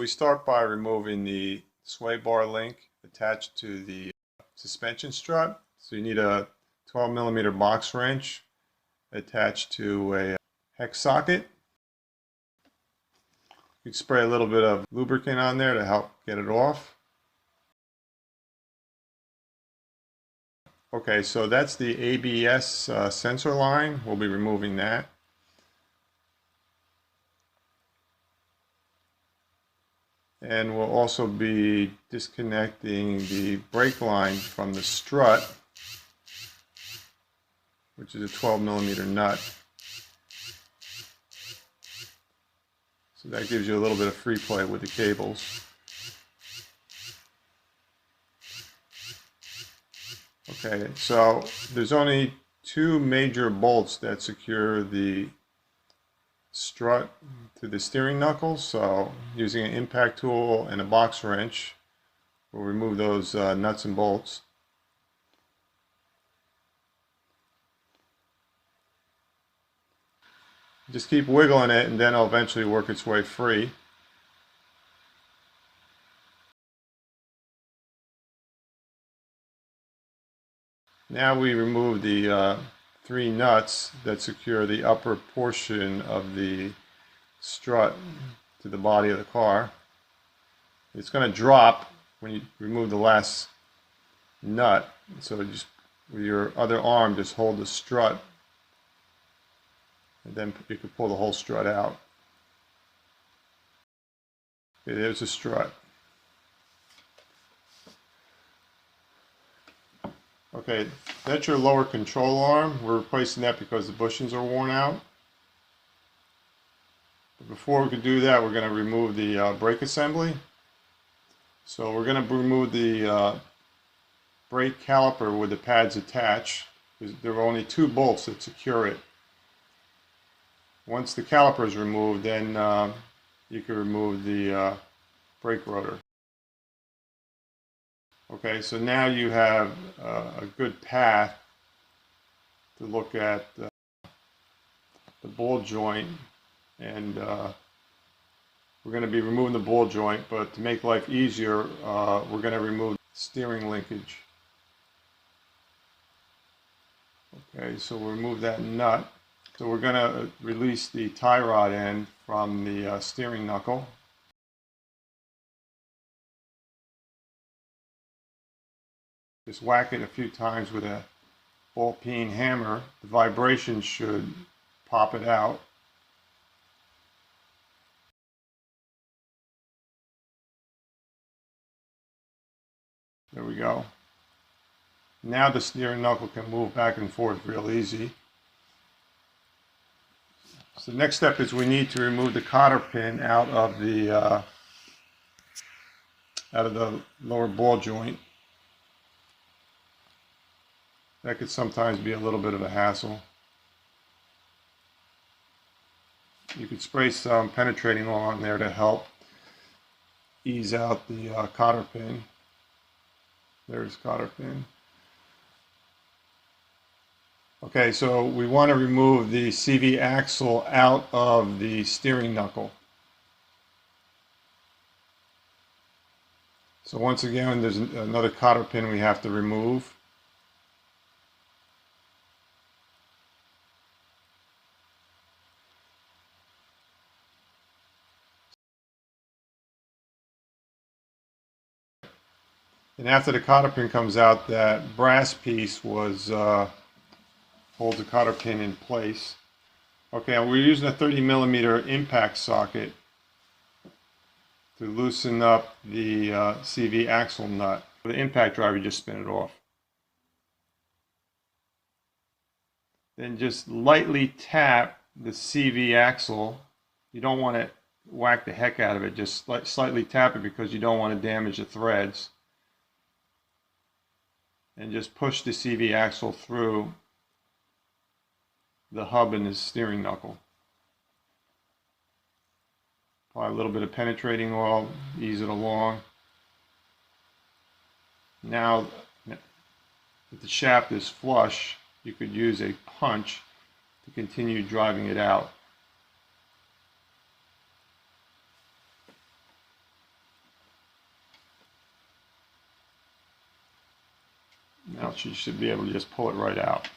We start by removing the sway bar link attached to the suspension strut. So you need a 12mm box wrench attached to a hex socket. You can spray a little bit of lubricant on there to help get it off. Okay, so that's the ABS sensor line. We'll be removing that. And we'll also be disconnecting the brake line from the strut, which is a 12mm nut. So that gives you a little bit of free play with the cables. Okay, so there's only two major bolts that secure the strut to the steering knuckles. So using an impact tool and a box wrench, we'll remove those nuts and bolts. Just keep wiggling it and then it'll eventually work its way free. Now we remove the three nuts that secure the upper portion of the strut to the body of the car. It's going to drop when you remove the last nut, so just with your other arm just hold the strut and then you can pull the whole strut out. Okay, there's the strut. Okay, that's your lower control arm. We're replacing that because the bushings are worn out. But before we can do that, we're going to remove the brake assembly. So we're going to remove the brake caliper with the pads attached. There are only two bolts that secure it. Once the caliper is removed, then you can remove the brake rotor. Okay, so now you have a good path to look at the ball joint, and we're going to be removing the ball joint, but to make life easier, we're going to remove steering linkage. Okay, so we'll remove that nut. So we're going to release the tie rod end from the steering knuckle. Just whack it a few times with a ball-peen hammer. The vibration should pop it out. There we go. Now the steering knuckle can move back and forth real easy. So the next step is we need to remove the cotter pin out of the lower ball joint. That could sometimes be a little bit of a hassle. You could spray some penetrating oil on there to help ease out the cotter pin. There's cotter pin. Okay, so we want to remove the CV axle out of the steering knuckle. So once again, there's another cotter pin we have to remove. And after the cotter pin comes out, that brass piece holds the cotter pin in place. Okay, and we're using a 30mm impact socket to loosen up the CV axle nut. With the impact driver, just spin it off. Then just lightly tap the CV axle. You don't want to whack the heck out of it, just slightly tap it because you don't want to damage the threads. And just push the CV axle through the hub and the steering knuckle. Apply a little bit of penetrating oil, ease it along. Now that the shaft is flush, you could use a punch to continue driving it out. wrench, you should be able to just pull it right out.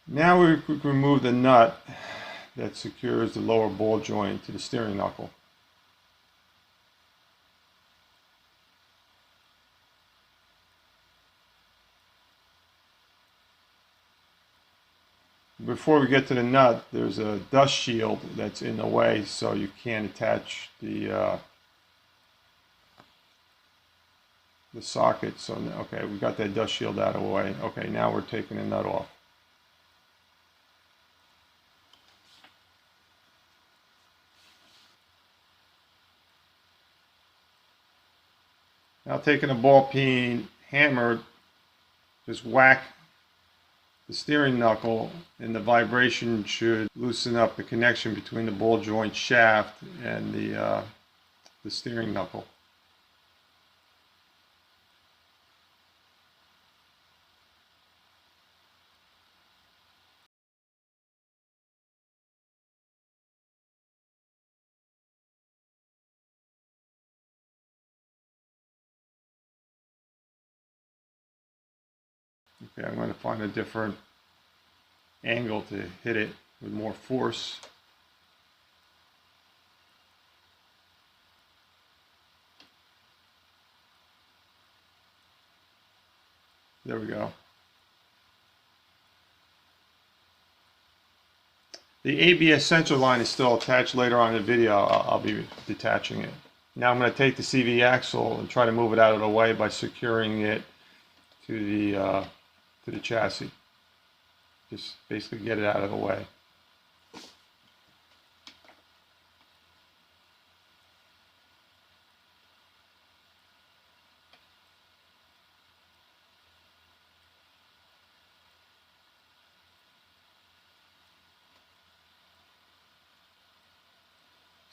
Now we remove the nut that secures the lower ball joint to the steering knuckle. Before we get to the nut, there's a dust shield that's in the way, so you can't attach the socket. So okay, we got that dust shield out of the way. Okay, now we're taking the nut off. Now taking a ball peen hammer, just whack the steering knuckle, and the vibration should loosen up the connection between the ball joint shaft and the steering knuckle. Okay, I'm going to find a different angle to hit it with more force. There we go. The ABS sensor line is still attached. Later on in the video, I'll be detaching it. Now I'm going to take the CV axle and try to move it out of the way by securing it to the chassis. Just basically get it out of the way.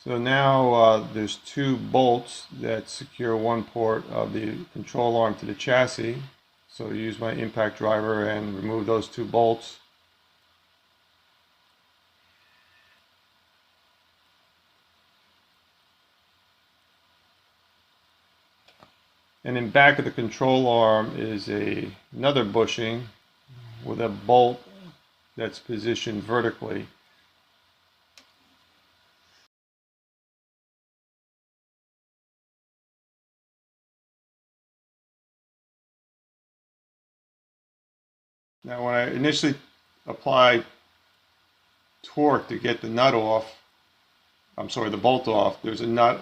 So now there's two bolts that secure one port of the control arm to the chassis. So use my impact driver and remove those two bolts. And in back of the control arm is another bushing with a bolt that's positioned vertically. Now when I initially apply torque to get the nut off, the bolt off, there's a nut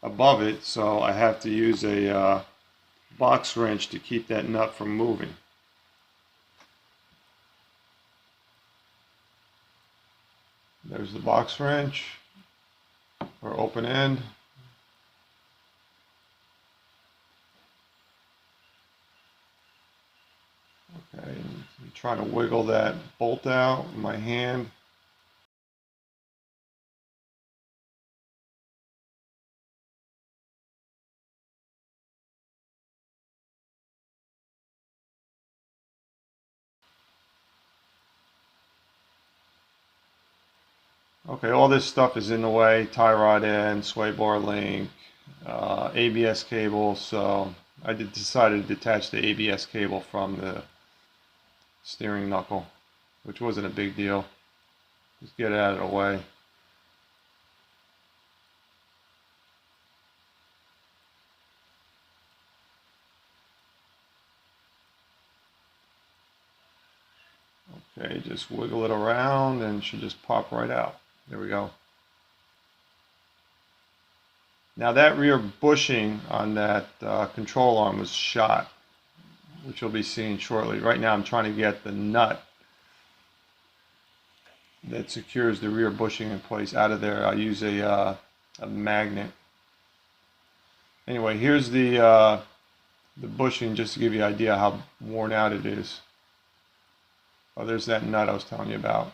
above it, so I have to use a box wrench to keep that nut from moving. There's the box wrench, or open end. Okay, I'm trying to wiggle that bolt out with my hand. Okay, all this stuff is in the way, tie rod end, sway bar link, ABS cable, so I decided to detach the ABS cable from the steering knuckle, which wasn't a big deal. Just get it out of the way. Okay, just wiggle it around and it should just pop right out. There we go. Now that rear bushing on that control arm was shot, which you'll be seeing shortly. Right now I'm trying to get the nut that secures the rear bushing in place out of there. I'll use a magnet. Anyway, here's the bushing just to give you an idea how worn out it is. Oh, there's that nut I was telling you about.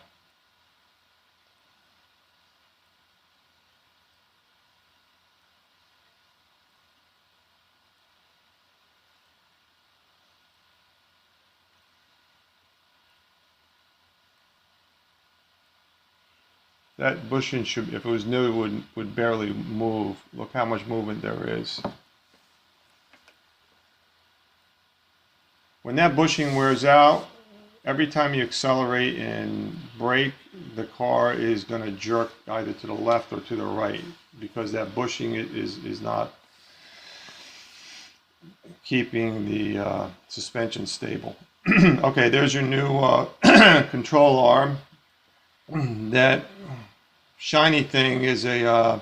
That bushing should, if it was new, would barely move. Look how much movement there is. When that bushing wears out, every time you accelerate and brake, the car is going to jerk either to the left or to the right because that bushing is not keeping the suspension stable. Okay, there's your new control arm. That shiny thing is a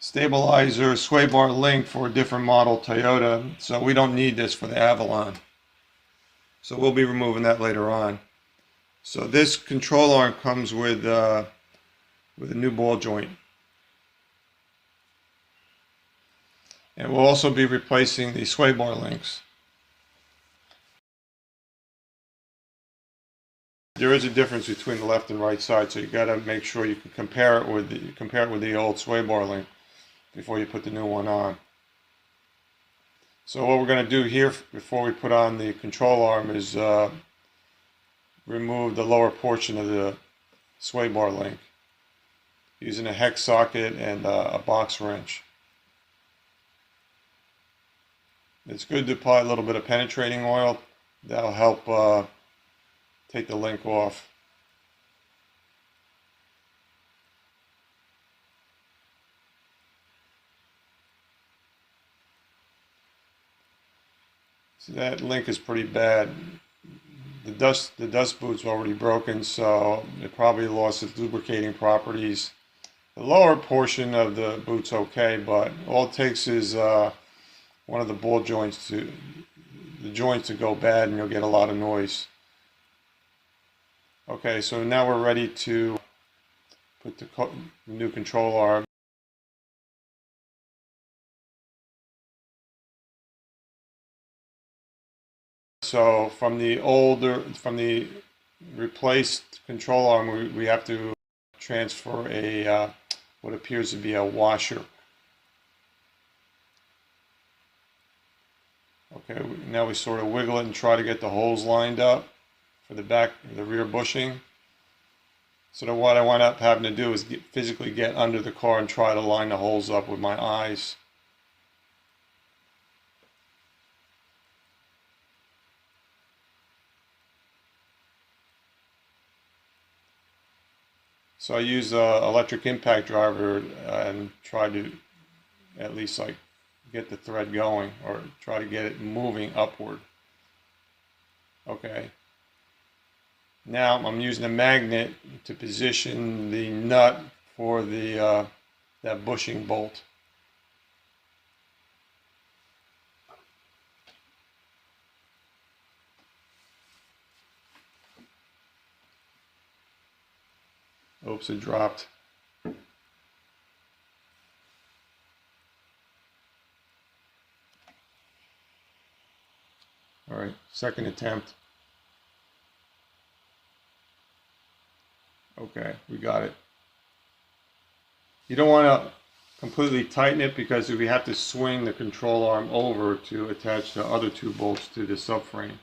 stabilizer sway bar link for a different model Toyota, so we don't need this for the Avalon. So we'll be removing that later on. So this control arm comes with a new ball joint. And we'll also be replacing the sway bar links. There is a difference between the left and right side, so you got to make sure you can compare it with the old sway bar link before you put the new one on. So what we're going to do here before we put on the control arm is remove the lower portion of the sway bar link using a hex socket and a box wrench. It's good to apply a little bit of penetrating oil. That'll help take the link off. See, that link is pretty bad. The dust boot's already broken, so it probably lost its lubricating properties. The lower portion of the boot's okay, but all it takes is one of the ball joints to go bad, and you'll get a lot of noise. Okay, so now we're ready to put the new control arm. So from the replaced control arm, we have to transfer a what appears to be a washer. Okay, now we sort of wiggle it and try to get the holes lined up for the rear bushing. So then what I wind up having to do is physically get under the car and try to line the holes up with my eyes. So I use an electric impact driver and try to at least like get the thread going or try to get it moving upward. Okay. Now I'm using a magnet to position the nut for the that bushing bolt. Oops, it dropped. All right, second attempt. Okay, we got it. You don't want to completely tighten it because we have to swing the control arm over to attach the other two bolts to the subframe.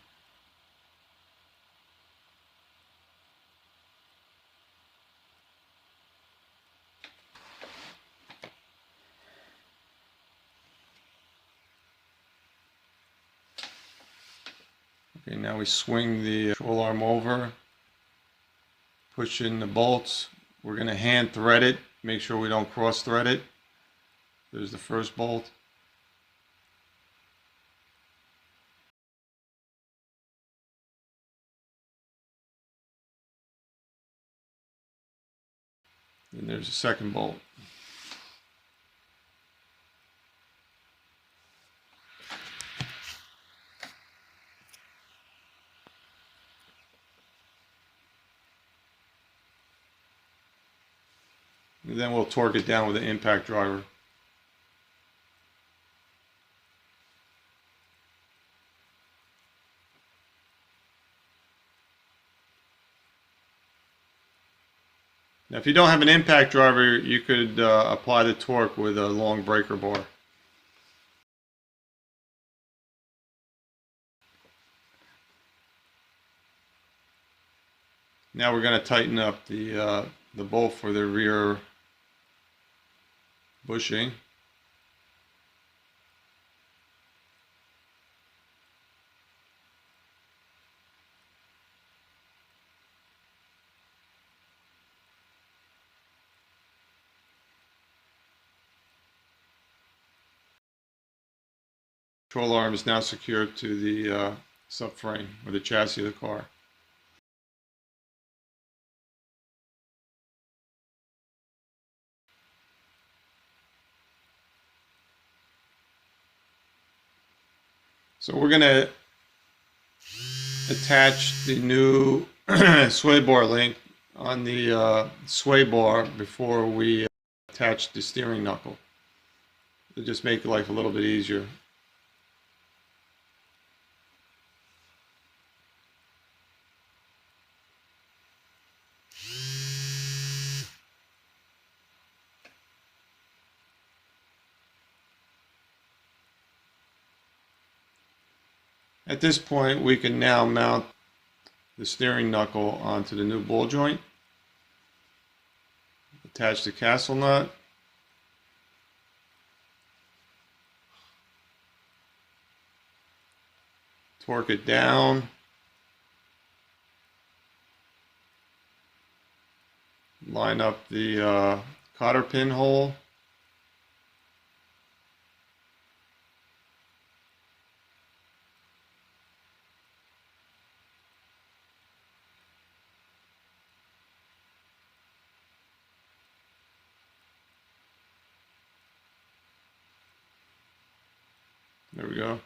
Okay, now we swing the control arm over, push in the bolts. We're going to hand thread it, make sure we don't cross thread it. There's the first bolt. And there's the second bolt. And then we'll torque it down with an impact driver. Now if you don't have an impact driver, you could apply the torque with a long breaker bar. Now we're going to tighten up the the bolt for the rear bushing. Control arm is now secured to the subframe or the chassis of the car. So we're going to attach the new sway bar link on the sway bar before we attach the steering knuckle. To just make life a little bit easier. At this point, we can now mount the steering knuckle onto the new ball joint. Attach the castle nut. Torque it down. Line up the cotter pin hole. There we go.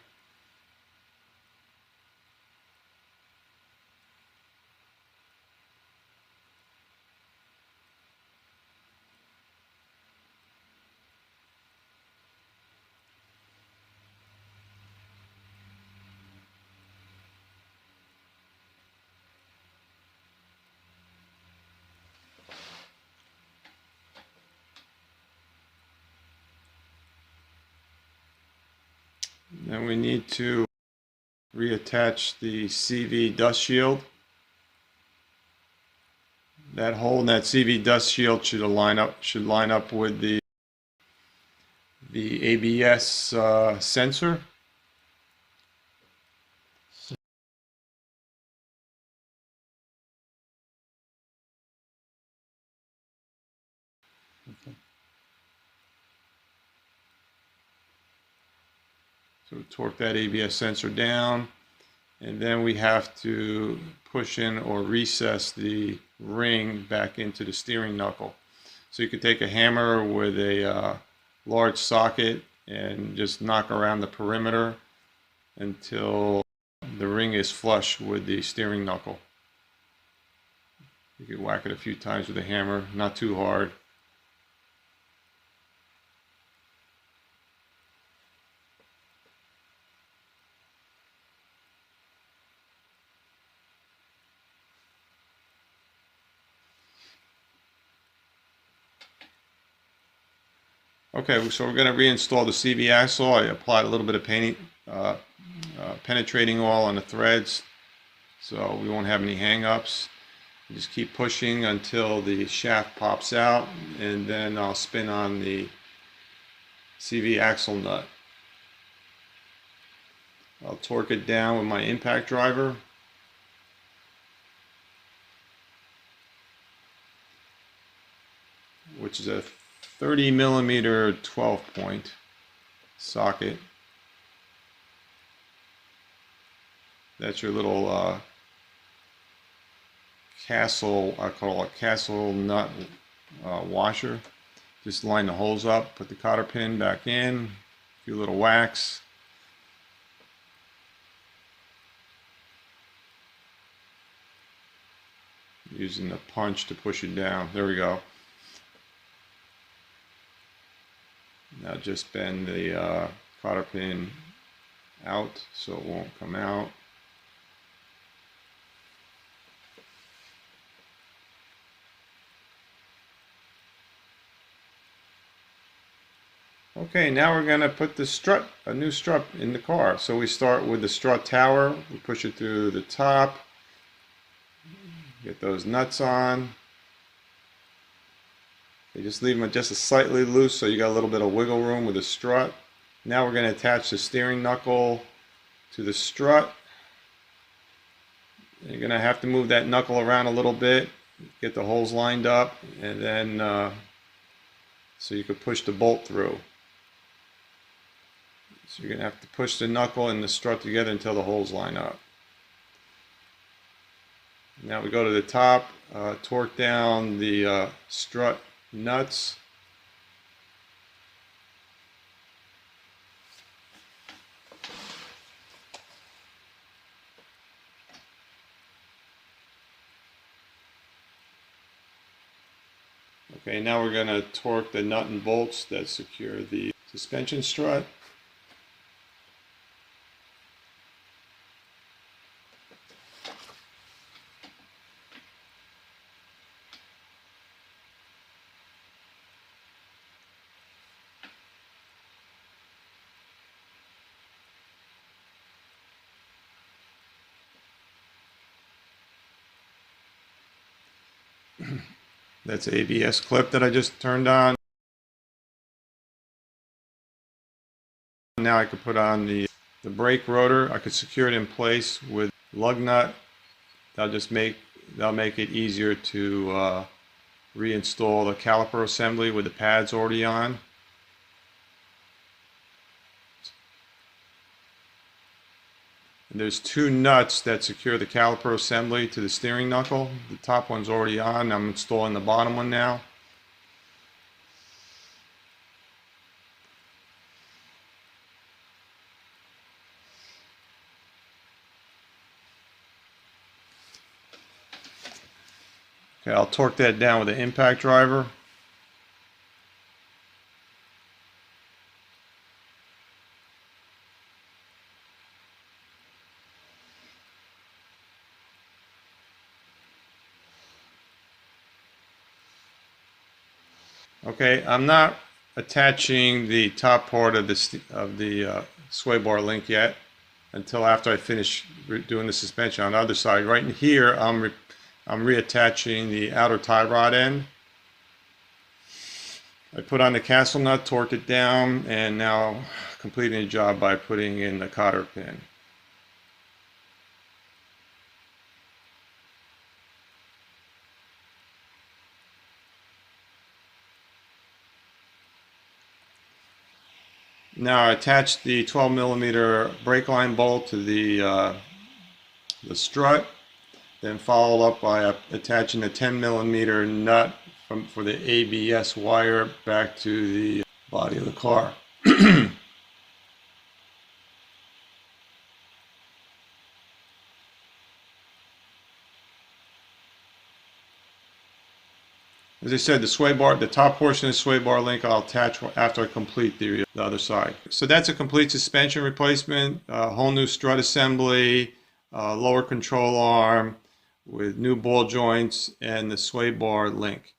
Then we need to reattach the CV dust shield. That hole in that CV dust shield should line up with the ABS sensor. Okay. So torque that ABS sensor down, and then we have to push in or recess the ring back into the steering knuckle. So you could take a hammer with a large socket and just knock around the perimeter until the ring is flush with the steering knuckle. You could whack it a few times with a hammer, not too hard. Okay, so we're going to reinstall the CV axle. I applied a little bit of penetrating oil on the threads so we won't have any hang-ups. Just keep pushing until the shaft pops out, and then I'll spin on the CV axle nut. I'll torque it down with my impact driver. Which is a 30 millimeter 12-point socket. That's your little castle, I call it castle nut washer. Just line the holes up, put the cotter pin back in, a few little whacks. Using the punch to push it down. There we go. Now just bend the cotter pin out so it won't come out. Okay, now we're going to put the strut, a new strut in the car. So we start with the strut tower, we push it through the top, get those nuts on. You just leave them just a slightly loose so you got a little bit of wiggle room with the strut. Now we're going to attach the steering knuckle to the strut. You're going to have to move that knuckle around a little bit, get the holes lined up, and then so you can push the bolt through. So you're going to have to push the knuckle and the strut together until the holes line up. Now we go to the top, torque down the strut nuts. Okay, now we're going to torque the nut and bolts that secure the suspension strut. That's an ABS clip that I just turned on. Now I could put on the brake rotor. I could secure it in place with lug nut. That'll make it easier to reinstall the caliper assembly with the pads already on. And there's two nuts that secure the caliper assembly to the steering knuckle. The top one's already on. I'm installing the bottom one now. Okay, I'll torque that down with an impact driver. Okay, I'm not attaching the top part of the sway bar link yet until after I finish doing the suspension on the other side. Right in here, I'm reattaching the outer tie rod end. I put on the castle nut, torqued it down, and now completing the job by putting in the cotter pin. Now I attach the 12mm brake line bolt to the strut, then followed up by attaching a 10mm nut for the ABS wire back to the body of the car. As I said, the top portion of the sway bar link I'll attach after I complete the other side. So that's a complete suspension replacement, a whole new strut assembly, lower control arm with new ball joints and the sway bar link.